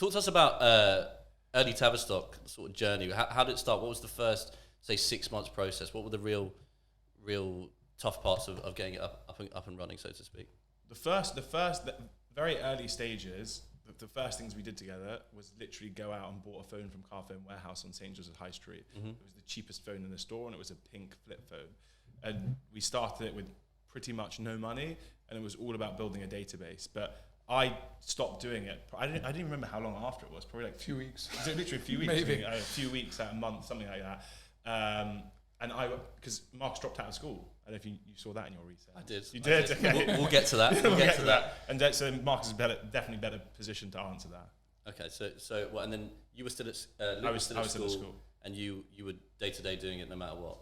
Talk to us about early Tavistock sort of journey. How did it start? What was the first, say, 6 months process? What were the real tough parts of getting it up and running, so to speak? The very early stages, the first things we did together was literally go out and bought a phone from Car Phone Warehouse on St. Joseph High Street. It was the cheapest phone in the store, and it was a pink flip phone. And we started it with pretty much no money, and it was all about building a database. But I stopped doing it. I didn't remember how long after it was. Probably like a few weeks. Literally a few weeks. Maybe. A few weeks, a month, something like that. And because Marcus dropped out of school. I don't know if you saw that in your research. I did. You did? Okay. We'll get to that. We'll get to that. And so Marcus is definitely better positioned to answer that. Okay, so what? And then you were still at I was still at school, and you were day to day doing it no matter what.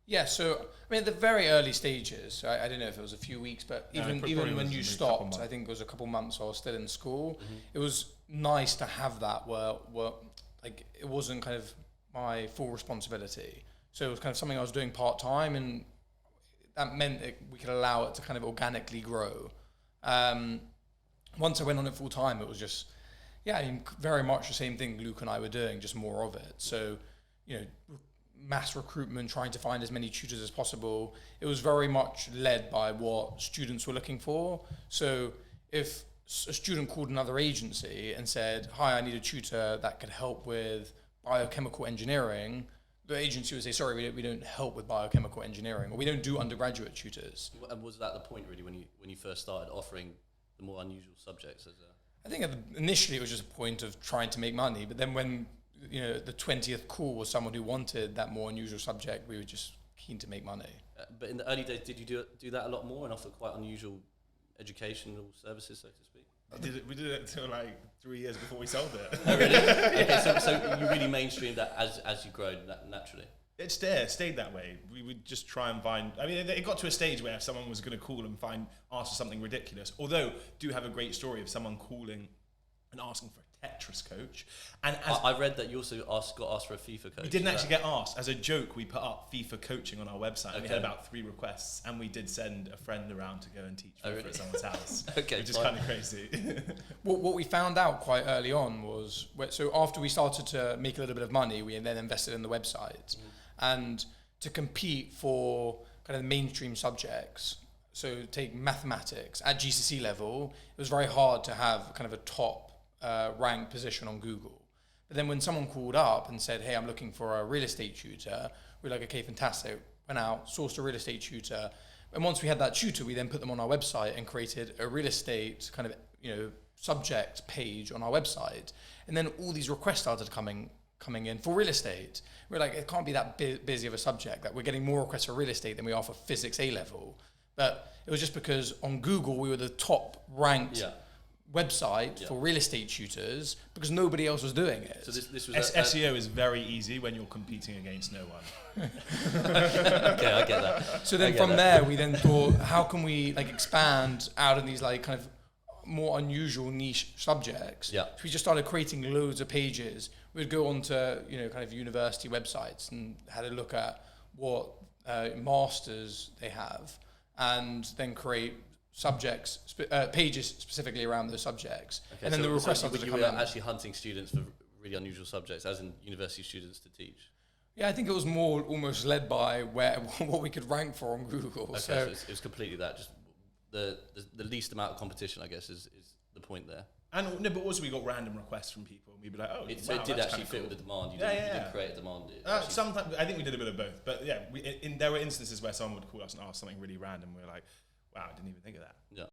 Yeah, so I mean, at the very early stages, I don't know if it was a few weeks, but even when you stopped, I think it was a couple months. I was still in school. It was nice to have that where like it wasn't kind of my full responsibility. So it was kind of something I was doing part time, and that meant we could allow it to kind of organically grow. Once I went on it full time, it was just, I mean, very much the same thing Luke and I were doing, just more of it. So, mass recruitment, trying to find as many tutors as possible. It was very much led by what students were looking for. So if a student called another agency and said, "Hi, I need a tutor that could help with biochemical engineering," the agency would say, "Sorry, we don't help with biochemical engineering, or we don't do undergraduate tutors." And was that the point really when you first started offering the more unusual subjects as a? I think initially it was just a point of trying to make money, but then when the 20th call was someone who wanted that more unusual subject, we were just keen to make money. But in the early days, did you do that a lot more and offer quite unusual educational services, so to speak? We did it until like 3 years before we sold it. Oh, really? Okay, so you really mainstreamed that as you grow naturally. It stayed that way. We would just try and find. I mean, it got to a stage where if someone was going to call and ask for something ridiculous, although do have a great story of someone calling and asking for a Tetris coach. And I read that you also got asked for a FIFA coach. We didn't actually get asked. As a joke, we put up FIFA coaching on our website. Okay. We had about 3 requests, and we did send a friend around to go and teach FIFA at someone's house. Okay, which is kind of crazy. What we found out quite early on was, so after we started to make a little bit of money, we then invested in the website. And to compete for kind of the mainstream subjects, so take mathematics at GCSE level, it was very hard to have kind of a top rank position on Google. But then when someone called up and said, "Hey, I'm looking for a real estate tutor," we're like, "Okay, fantastic." Went out, sourced a real estate tutor. And once we had that tutor, we then put them on our website and created a real estate kind of, subject page on our website. And then all these requests started coming in for real estate. We're like, it can't be that busy of a subject, that we're getting more requests for real estate than we are for physics A level. But it was just because on Google, we were the top ranked website for real estate tutors because nobody else was doing it. So this was SEO is very easy when you're competing against no one. Okay, I get that. So then from there, we then thought, how can we expand out of these kind of more unusual niche subjects? Yeah. So we just started creating loads of pages. We'd go onto kind of university websites and had a look at what masters they have, and then create subjects pages specifically around those subjects. Okay, and then the request started to come in. You were actually hunting students for really unusual subjects, as in university students to teach. Yeah, I think it was more almost led by what we could rank for on Google. Okay, so it was completely that, just the least amount of competition, I guess, is the point there. And but also we got random requests from people, and we'd be like, "Oh, so it did actually fit with the demand. You didn't create a demand. Sometimes I think we did a bit of both, but there were instances where someone would call us and ask something really random. We were like, "Wow, I didn't even think of that." Yeah.